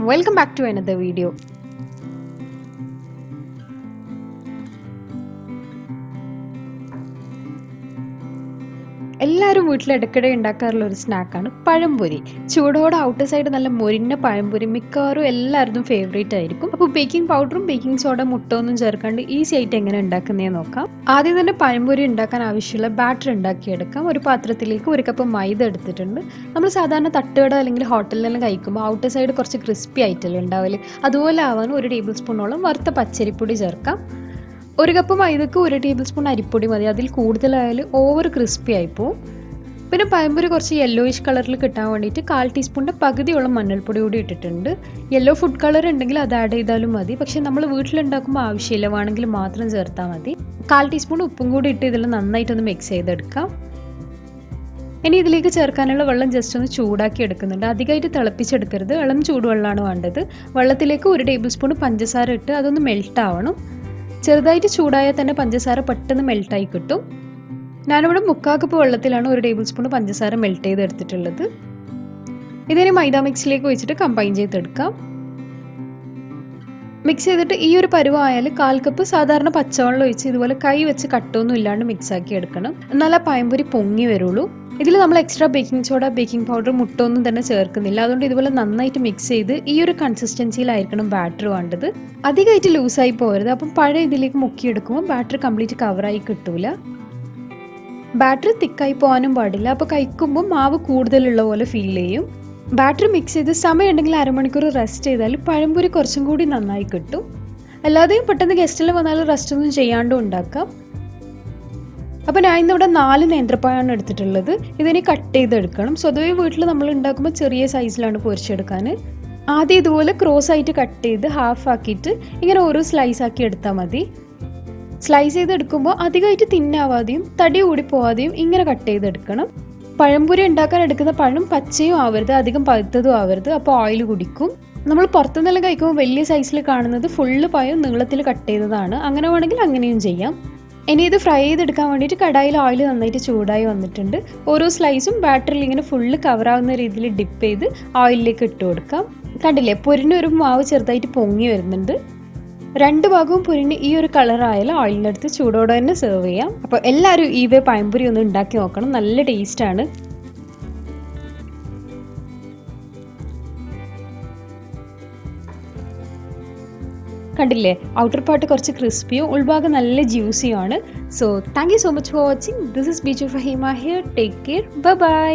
Welcome back to another video. എല്ലാവരും വീട്ടിൽ ഇടയ്ക്കിടെ ഉണ്ടാക്കാറുള്ള ഒരു സ്നാക്കാണ് പഴംപൊരി. ചൂടോടെ ഔട്ടർ സൈഡ് നല്ല മൊരിഞ്ഞ പഴംപൊരി മിക്കവാറും എല്ലാവരുടെയും ഫേവറേറ്റ് ആയിരിക്കും. അപ്പോൾ ബേക്കിംഗ് പൗഡറും ബേക്കിംഗ് സോഡ മുട്ട ഒന്നും ചേർക്കാണ്ട് ഈസി ആയിട്ട് എങ്ങനെ ഉണ്ടാക്കുന്നതെന്ന് നോക്കാം. ആദ്യം തന്നെ പഴംപൊരി ഉണ്ടാക്കാൻ ആവശ്യമുള്ള ബാറ്റർ ഉണ്ടാക്കിയെടുക്കാം. ഒരു പാത്രത്തിലേക്ക് 1 കപ്പ് മൈദ എടുത്തിട്ടുണ്ട്. നമ്മൾ സാധാരണ തട്ടുകട അല്ലെങ്കിൽ ഹോട്ടലിലെല്ലാം കഴിക്കുമ്പോൾ ഔട്ടർ സൈഡ് കുറച്ച് ക്രിസ്പി ആയിട്ടല്ലേ ഉണ്ടാവില്ല, അതുപോലെ ആവാൻ 1 ടേബിൾ സ്പൂണോളം വറുത്ത പച്ചരിപ്പൊടി ചേർക്കാം. 1 കപ്പ് മൈദക്ക് 1 ടേബിൾ സ്പൂൺ അരിപ്പൊടി മതി. അതിൽ കൂടുതലായാലും ഓവർ ക്രിസ്പി ആയിപ്പോവും. പിന്നെ പഴംപൊരി കുറച്ച് യെല്ലോയിഷ് കളറിൽ കിട്ടാൻ വേണ്ടിയിട്ട് 1/4 ടീസ്പൂണിൻ്റെ പകുതിയോളം മഞ്ഞൾപ്പൊടി കൂടി ഇട്ടിട്ടുണ്ട്. യെല്ലോ ഫുഡ് കളർ ഉണ്ടെങ്കിൽ അത് ആഡ് ചെയ്താലും മതി, പക്ഷേ നമ്മൾ വീട്ടിലുണ്ടാക്കുമ്പോൾ ആവശ്യമില്ല, വേണമെങ്കിൽ മാത്രം ചേർത്താൽ മതി. 1/4 ടീസ്പൂൺ ഉപ്പും കൂടി ഇട്ട് ഇതിൽ നന്നായിട്ടൊന്ന് മിക്സ് ചെയ്തെടുക്കാം. ഇനി ഇതിലേക്ക് ചേർക്കാനുള്ള വെള്ളം ജസ്റ്റ് ഒന്ന് ചൂടാക്കി എടുക്കുന്നുണ്ട്. അധികമായിട്ട് തിളപ്പിച്ചെടുക്കരുത്, ഇളം ചൂടുവെള്ളമാണ് വേണ്ടത്. വെള്ളത്തിലേക്ക് 1 ടേബിൾ സ്പൂൺ പഞ്ചസാര ഇട്ട് അതൊന്ന് മെൽറ്റ് ആവണം. ചെറുതായിട്ട് ചൂടായാൽ തന്നെ പഞ്ചസാര പെട്ടെന്ന് മെൽട്ടായി കിട്ടും. ഞാനിവിടെ 3/4 കപ്പ് വെള്ളത്തിലാണ് 1 ടേബിൾ സ്പൂൺ പഞ്ചസാര മെൽറ്റ് ചെയ്തെടുത്തിട്ടുള്ളത്. ഇതിനെ മൈദ മിക്സിലേക്ക് ഒഴിച്ചിട്ട് കമ്പൈൻ ചെയ്തെടുക്കാം. മിക്സ് ചെയ്തിട്ട് ഈ ഒരു പരുവായാൽ 1/4 കപ്പ് സാധാരണ പച്ചവെള്ളം ഒഴിച്ച് ഇതുപോലെ കൈ വെച്ച് കട്ടൊന്നും ഇല്ലാണ്ട് മിക്സ് ആക്കി എടുക്കണം. എന്നാൽ ആ പഴംപൊരി പൊങ്ങി വരുള്ളൂ. ഇതിൽ നമ്മൾ extra baking soda, baking powder, മുട്ട ഒന്നും തന്നെ ചേർക്കുന്നില്ല. അതുകൊണ്ട് ഇതുപോലെ നന്നായിട്ട് മിക്സ് ചെയ്ത് ഈ ഒരു കൺസിസ്റ്റൻസിയിലായിരിക്കണം ബാറ്റർ വേണ്ടത്. അധികമായിട്ട് ലൂസായി പോകരുത്, അപ്പം പഴം ഇതിലേക്ക് മുക്കിയെടുക്കുമ്പോൾ ബാറ്റർ കംപ്ലീറ്റ് കവറായി കിട്ടൂല. ബാറ്റർ തിക്കായി പോകാനും പാടില്ല, അപ്പോൾ കഴിക്കുമ്പോൾ മാവ് കൂടുതലുള്ള പോലെ ഫീൽ ചെയ്യും. ബാറ്റർ മിക്സ് ചെയ്ത് സമയമുണ്ടെങ്കിൽ 1/2 മണിക്കൂർ റെസ്റ്റ് ചെയ്താൽ പഴംപൊരി കുറച്ചും കൂടി നന്നായി കിട്ടും. അല്ലാതെയും പെട്ടെന്ന് ഗസ്റ്റിൽ വന്നാൽ റെസ്റ്റ് ഒന്നും ചെയ്യാണ്ടും ഉണ്ടാക്കാം. അപ്പോൾ ഞാൻ ഇന്നിവിടെ 4 നേന്ത്രപ്പഴമാണ് എടുത്തിട്ടുള്ളത്. ഇതിനെ കട്ട് ചെയ്തെടുക്കണം. സ്വതവേ വീട്ടിൽ നമ്മൾ ഉണ്ടാക്കുമ്പോൾ ചെറിയ സൈസിലാണ് പൊരിച്ചെടുക്കാൻ. ആദ്യം ഇതുപോലെ ക്രോസ് ആയിട്ട് കട്ട് ചെയ്ത് ഹാഫ് ആക്കിയിട്ട് ഇങ്ങനെ ഓരോ സ്ലൈസ് ആക്കി എടുത്താൽ മതി. സ്ലൈസ് ചെയ്തെടുക്കുമ്പോൾ അധികമായിട്ട് തിന്നാവാതെയും തടി കൂടി പോവാതെയും ഇങ്ങനെ കട്ട് ചെയ്തെടുക്കണം. പഴംപൊരി ഉണ്ടാക്കാൻ എടുക്കുന്ന പഴം പച്ചയും ആവരുത്, അധികം പഴുത്തതും ആവരുത്, അപ്പോൾ ഓയിൽ കുടിക്കും. നമ്മൾ പുറത്തുനിന്നെല്ലാം കഴിക്കുമ്പോൾ വലിയ സൈസിൽ കാണുന്നത് ഫുള്ള് പഴം നീളത്തിൽ കട്ട് ചെയ്തതാണ്. അങ്ങനെ വേണമെങ്കിൽ അങ്ങനെയും ചെയ്യാം. ഇനി ഇത് ഫ്രൈ ചെയ്തെടുക്കാൻ വേണ്ടിയിട്ട് കടായിൽ ഓയിൽ നന്നായിട്ട് ചൂടായി വന്നിട്ടുണ്ട്. ഓരോ സ്ലൈസും ബാറ്ററിൽ ഇങ്ങനെ ഫുള്ള് കവറാവുന്ന രീതിയിൽ ഡിപ്പ് ചെയ്ത് ഓയിലിലേക്ക് ഇട്ട് കൊടുക്കാം. കണ്ടില്ലേ, പൊരിഞ്ഞ ഒരു മാവ് ചെറുതായിട്ട് പൊങ്ങി വരുന്നുണ്ട്. 2 ഭാഗവും പൊരിഞ്ഞ് ഈ ഒരു കളറായാലും ഓയിലിൻ്റെ അടുത്ത് ചൂടോടെ തന്നെ സെർവ് ചെയ്യാം. അപ്പോൾ എല്ലാവരും ഈ വേ പഴംപൊരി ഒന്ന് ഉണ്ടാക്കി നോക്കണം, നല്ല ടേസ്റ്റാണ്. കണ്ടില്ലേ, ഔട്ടർ പാർട്ട് കുറച്ച് ക്രിസ്പിയും ഉൾഭാഗം നല്ല ജ്യൂസിയും ആണ്. So thank you so much for watching. This is ബീച്ചു Fahima here. Take care. Bye by.